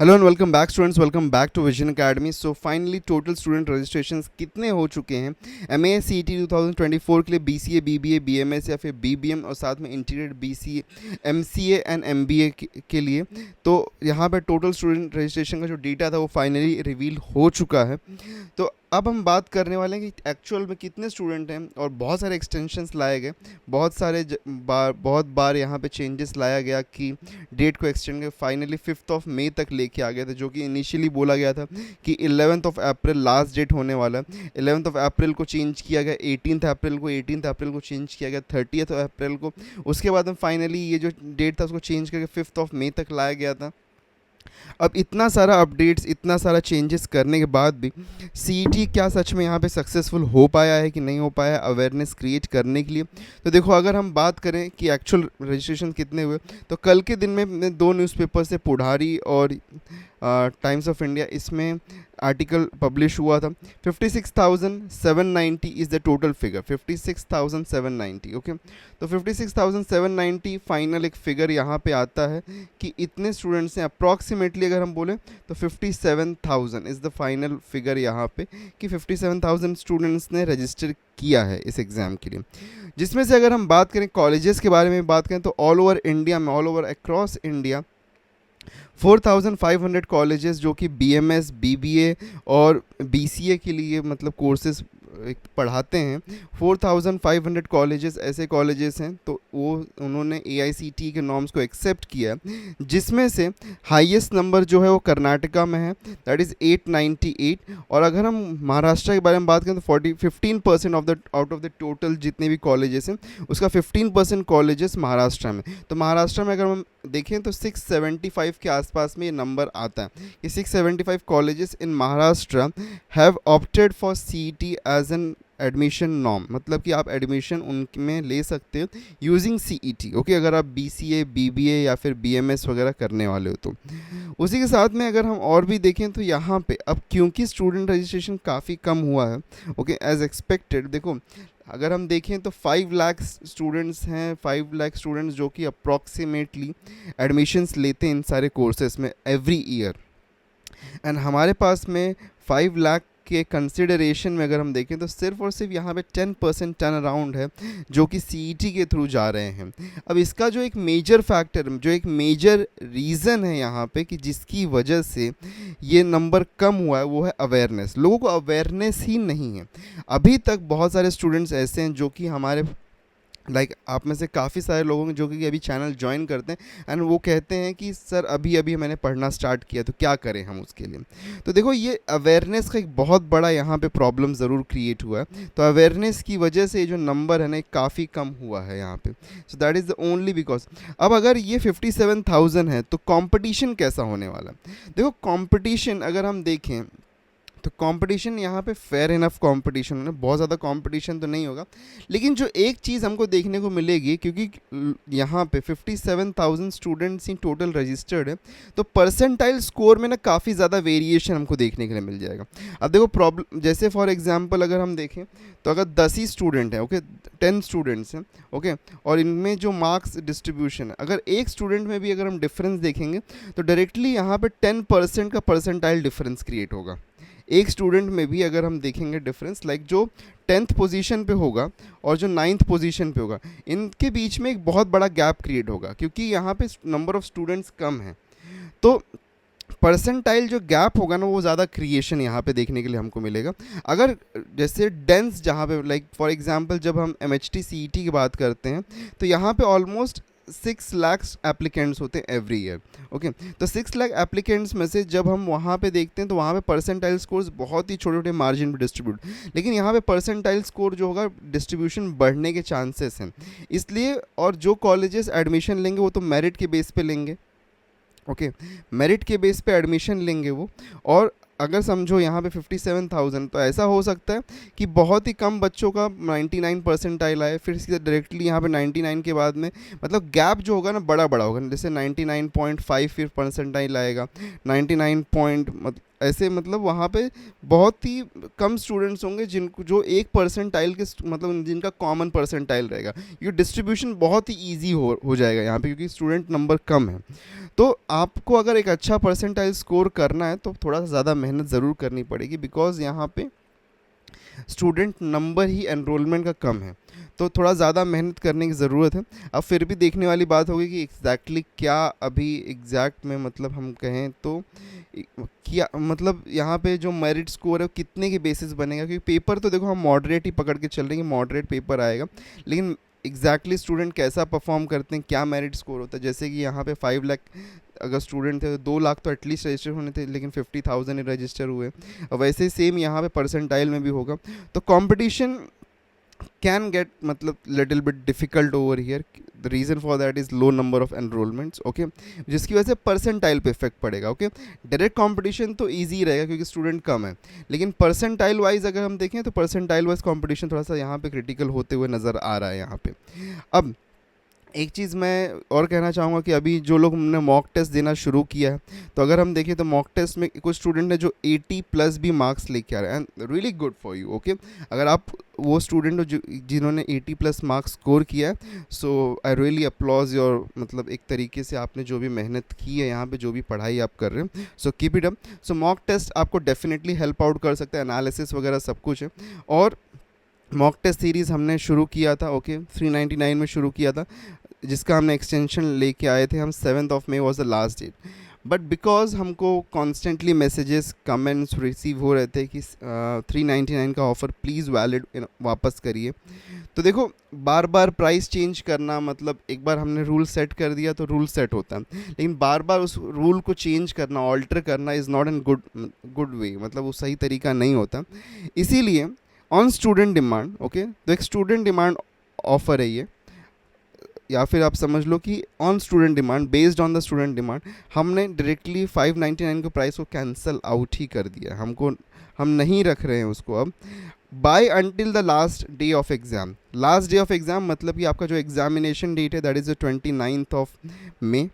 Hello and welcome back students, welcome back to Vision Academy. So finally total student registrations कितने हो चुके हैं MA CET 2024 के लिए, बीसीए, बीबीए, बीएमएस या फिर बीबीएम और साथ में integrated BCA, MCA and MBA के लिए। तो यहाँ पर टोटल स्टूडेंट रजिस्ट्रेशन का जो डेटा था वो फाइनली रिवील हो चुका है। तो अब हम बात करने वाले हैं कि एक्चुअल में कितने स्टूडेंट हैं, और बहुत सारे एक्सटेंशंस लाए गए, बहुत बार यहाँ पे चेंजेस लाया गया कि डेट को एक्सटेंड कर फाइनली 5th ऑफ मई तक लेके आ गया था, जो कि इनिशियली बोला गया था कि 11th of April last date होने वाला है। 11th ऑफ अप्रैल को चेंज किया गया 18th अप्रैल को चेंज किया गया 30th अप्रैल को। उसके बाद में फाइनली ये जो डेट था उसको चेंज करके 5th ऑफ मई तक लाया गया था। अब इतना सारा अपडेट्स, इतना सारा चेंजेस करने के बाद भी सीईटी क्या सच में यहाँ पे सक्सेसफुल हो पाया है कि नहीं हो पाया है अवेयरनेस क्रिएट करने के लिए? तो देखो, अगर हम बात करें कि एक्चुअल रजिस्ट्रेशन कितने हुए, तो कल के दिन में दो न्यूज़पेपर से, पुढ़ारी और टाइम्स ऑफ इंडिया, इसमें आर्टिकल पब्लिश हुआ था। 56,790 is the total figure, 56,790। Okay, तो 56,790 फाइनल एक फिगर यहाँ पे आता है कि इतने स्टूडेंट्स हैं अप्रॉक्सीमेटली। अगर हम बोलें तो 57,000 इज़ द फाइनल फिगर यहाँ पे, कि 57,000 स्टूडेंट्स ने रजिस्टर किया है इस एग्ज़ाम के लिए। जिसमें से अगर हम बात करें कॉलेजेस के बारे में बात करें, तो ऑल ओवर इंडिया में, all over across India 4,500 colleges जो कि बीएमएस, बीबीए और बीसीए के लिए मतलब कोर्सेज पढ़ाते हैं, 4,500 कॉलेजेस ऐसे कॉलेजेस हैं। तो वो उन्होंने एआईसीटी के नॉर्म्स को एक्सेप्ट किया है, जिसमें से हाईएस्ट नंबर जो है वो कर्नाटका में है, दैट इज़ 898। और अगर हम महाराष्ट्र के बारे में बात करें तो 15% of the out of the total जितने भी कॉलेजेस हैं उसका 15% कॉलेजेस महाराष्ट्र में। तो महाराष्ट्र में अगर हम देखें तो 675 के आसपास में ये नंबर आता है कि 675 colleges in Maharashtra have opted for CET as an admission norm, मतलब कि आप एडमिशन उनमें ले सकते हो यूजिंग सीईटी। ओके, अगर आप बीसीए, बीबीए या फिर बीएमएस वगैरह करने वाले हो तो। उसी के साथ में अगर हम और भी देखें तो यहाँ पे अब क्योंकि स्टूडेंट रजिस्ट्रेशन काफ़ी कम हुआ है, ओके, एज एक्सपेक्टेड। देखो, अगर हम देखें तो 5 लाख स्टूडेंट्स हैं, 5 लाख स्टूडेंट्स जो कि अप्रॉक्सीमेटली एडमिशन्स लेते हैं इन सारे कोर्सेज में एवरी ईयर। एंड हमारे पास में 5 लाख के कंसिडरेशन में अगर हम देखें तो सिर्फ और सिर्फ यहाँ पे 10% टर्न अराउंड है जो कि सीईटी के थ्रू जा रहे हैं। अब इसका जो एक मेजर फैक्टर, जो एक मेजर रीज़न है यहाँ पे कि जिसकी वजह से ये नंबर कम हुआ है, वो है अवेयरनेस। लोगों को अवेयरनेस ही नहीं है। अभी तक बहुत सारे स्टूडेंट्स ऐसे हैं जो कि हमारे आप में से काफ़ी सारे लोगों जो कि अभी चैनल ज्वाइन करते हैं एंड वो कहते हैं कि सर अभी अभी मैंने पढ़ना स्टार्ट किया, तो क्या करें हम उसके लिए? तो देखो, ये अवेयरनेस का एक बहुत बड़ा यहाँ पे प्रॉब्लम ज़रूर क्रिएट हुआ है। तो अवेयरनेस की वजह से ये जो नंबर है ना काफ़ी कम हुआ है यहाँ पे। सो that is the only because. अब अगर ये 57,000 है तो कंपटीशन कैसा होने वाला है? देखो, कंपटीशन अगर हम देखें तो कंपटीशन यहाँ पे फेयर इनफ कंपटीशन है, बहुत ज़्यादा कंपटीशन तो नहीं होगा। लेकिन जो एक चीज़ हमको देखने को मिलेगी, क्योंकि यहाँ पे 57,000 स्टूडेंट्स ही टोटल रजिस्टर्ड है, तो परसेंटाइल स्कोर में ना काफ़ी ज़्यादा वेरिएशन हमको देखने के लिए मिल जाएगा। अब देखो, प्रॉब्लम जैसे फॉर एग्जांपल अगर हम देखें तो अगर 10 ही स्टूडेंट हैं, ओके, 10 स्टूडेंट्स हैं, ओके, और इनमें जो मार्क्स डिस्ट्रीब्यूशन है, अगर एक स्टूडेंट में भी अगर हम डिफरेंस देखेंगे तो डायरेक्टली यहाँ पे 10% का परसेंटाइल डिफरेंस क्रिएट होगा। एक स्टूडेंट में भी अगर हम देखेंगे डिफरेंस, जो 10th पोजीशन पे होगा और जो 9th पोजीशन पे होगा, इनके बीच में एक बहुत बड़ा गैप क्रिएट होगा, क्योंकि यहाँ पे नंबर ऑफ स्टूडेंट्स कम हैं। तो परसेंटाइल जो गैप होगा ना वो ज़्यादा क्रिएशन यहाँ पे देखने के लिए हमको मिलेगा। अगर जैसे डेंस जहाँ पे फॉर एग्जांपल जब हम एमएचटी सीईटी की बात करते हैं तो यहाँ पे ऑलमोस्ट 6 लाख एप्लीकेंट्स होते हैं एवरी ईयर। ओके, तो 6 लाख एप्लीकेंट्स में से जब हम वहाँ पे देखते हैं तो वहाँ पे परसेंटाइल स्कोर्स बहुत ही छोटे छोटे मार्जिन पे डिस्ट्रीब्यूट, लेकिन यहाँ पे परसेंटाइल स्कोर जो होगा डिस्ट्रीब्यूशन बढ़ने के चांसेस हैं। इसलिए, और जो कॉलेजेस एडमिशन लेंगे वो तो मेरिट के बेस पे लेंगे, ओके, मेरिट के बेस पे एडमिशन लेंगे वो। और अगर समझो यहाँ पे 57,000, तो ऐसा हो सकता है कि बहुत ही कम बच्चों का 99 परसेंटाइल आए, फिर सीधा डायरेक्टली यहाँ पे 99 के बाद में मतलब गैप जो होगा ना बड़ा बड़ा होगा, जैसे 99.5 फिर परसेंटाइल आएगा, 99 पॉइंट ऐसे मतलब वहाँ पे बहुत ही कम स्टूडेंट्स होंगे जिनको जो एक परसेंटाइल के मतलब जिनका कॉमन परसेंटाइल रहेगा। ये डिस्ट्रीब्यूशन बहुत ही ईजी हो जाएगा यहाँ पे, क्योंकि स्टूडेंट नंबर कम है। तो आपको अगर एक अच्छा परसेंटाइल स्कोर करना है तो थोड़ा सा ज़्यादा मेहनत ज़रूर करनी पड़ेगी, बिकॉज यहाँ पे स्टूडेंट नंबर ही एनरोलमेंट का कम है, तो थोड़ा ज़्यादा मेहनत करने की ज़रूरत है। अब फिर भी देखने वाली बात होगी कि एग्जैक्टली क्या अभी एग्जैक्ट में मतलब हम कहें तो क्या मतलब यहाँ पे जो मेरिट स्कोर है वो कितने के बेसिस बनेगा, क्योंकि पेपर तो देखो हम मॉडरेट ही पकड़ के चल रहे हैं, मॉडरेट पेपर आएगा, लेकिन एग्जैक्टली स्टूडेंट कैसा परफॉर्म करते हैं, क्या मेरिट स्कोर होता है। जैसे कि यहाँ पे 5 लाख अगर स्टूडेंट थे तो 2 लाख तो एटलीस्ट रजिस्टर होने थे, लेकिन 50,000 ही रजिस्टर हुए। और वैसे ही सेम यहाँ पे परसेंटाइल में भी होगा। तो कंपटीशन can get मतलब little bit difficult over here. The reason for that is low number of enrollments, okay, जिसकी वजह से परसेंटाइल पे इफेक्ट पड़ेगा। ओके, डायरेक्ट कंपटीशन तो इजी रहेगा क्योंकि स्टूडेंट कम है, लेकिन परसेंटाइल वाइज अगर हम देखें तो परसेंटाइल वाइज कंपटीशन थोड़ा सा यहाँ पे क्रिटिकल होते हुए नज़र आ रहा है यहाँ पे। अब एक चीज़ मैं और कहना चाहूँगा कि अभी जो लोग हमने मॉक टेस्ट देना शुरू किया है, तो अगर हम देखें तो मॉक टेस्ट में कुछ स्टूडेंट है जो 80 प्लस भी मार्क्स लेके आ रहे हैं, and really good for you. Okay, अगर आप वो स्टूडेंट हो जिन्होंने 80 प्लस मार्क्स स्कोर किया है, सो आई रियली अप्लॉज योर, मतलब एक तरीके से आपने जो भी मेहनत की है यहाँ पे, जो भी पढ़ाई आप कर रहे हैं, so keep it up. So mock test आपको डेफिनेटली हेल्प आउट कर सकता है, एनालिसिस वगैरह सब कुछ है। और मॉक टेस्ट सीरीज़ हमने शुरू किया था, ओके, 399 में शुरू किया था, जिसका हमने एक्सटेंशन लेके आए थे हम। 7 May was the last date, but because हमको कॉन्स्टेंटली मैसेजेस कमेंट्स रिसीव हो रहे थे कि 399 का ऑफ़र प्लीज़ वैलिड वापस करिए। तो देखो, बार बार प्राइस चेंज करना मतलब एक बार हमने रूल सेट कर दिया तो रूल सेट होता है, लेकिन बार बार उस रूल को चेंज करना, ऑल्टर करना is not an good way, मतलब वो सही तरीका नहीं होता। इसीलिए ऑन स्टूडेंट डिमांड, ओके, तो एक स्टूडेंट डिमांड ऑफ़र है ये, या फिर आप समझ लो कि on student demand, based on the student demand, हमने डायरेक्टली 599 के प्राइस को कैंसिल आउट ही कर दिया। हम नहीं रख रहे हैं उसको अब। By until the last day of exam. Last day of exam मतलब कि आपका जो एग्जामिनेशन डेट है दैट इज़ द 29 मई।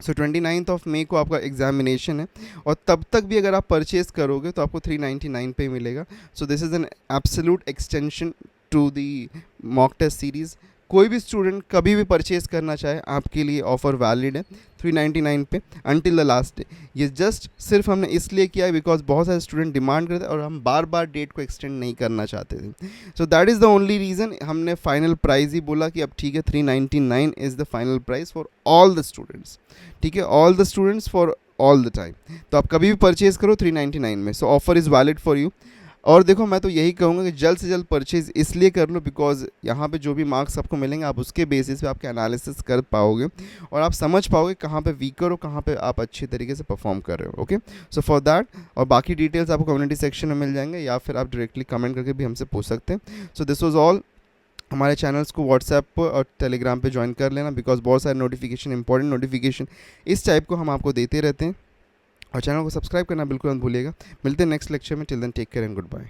सो 29 मई को आपका एग्जामिनेशन है, और तब तक भी अगर आप परचेज करोगे तो आपको 399 पे मिलेगा। So this is an absolute extension to the mock test series. कोई भी स्टूडेंट कभी भी परचेज़ करना चाहे, आपके लिए ऑफ़र वैलिड है 399 पे अंटिल द लास्ट डे। ये जस्ट सिर्फ हमने इसलिए किया है बिकॉज बहुत सारे स्टूडेंट डिमांड करते हैं और हम बार बार डेट को एक्सटेंड नहीं करना चाहते थे। So that is the only reason हमने फाइनल प्राइस ही बोला कि अब ठीक है, 399 is the final price for all the students. ठीक है, all the students for all the time. तो आप कभी भी परचेज़ करो 399 में। So offer is valid for you. और देखो, मैं तो यही कहूँगा कि जल्द से जल्द परचेज़ इसलिए कर लो बिकॉज यहाँ पे जो भी मार्क्स आपको मिलेंगे आप उसके बेसिस पे आपके एनालिसिस कर पाओगे और आप समझ पाओगे कहाँ पे वीकर हो, कहाँ पे आप अच्छी तरीके से परफॉर्म कर रहे हो। ओके, सो फॉर दैट, और बाकी डिटेल्स आपको कम्युनिटी सेक्शन में मिल जाएंगे या फिर आप डायरेक्टली कमेंट करके भी हमसे पूछ सकते हैं। So this was all. हमारे चैनल्स को व्हाट्सएप पर और टेलीग्राम पे ज्वाइन कर लेना बिकॉज बहुत सारे नोटिफिकेशन, इंपॉर्टेंट नोटिफिकेशन इस टाइप को हम आपको देते रहते हैं। और चैनल को सब्सक्राइब करना बिल्कुल मत भूलिएगा। मिलते हैं नेक्स्ट लेक्चर में। Till then take care and good bye.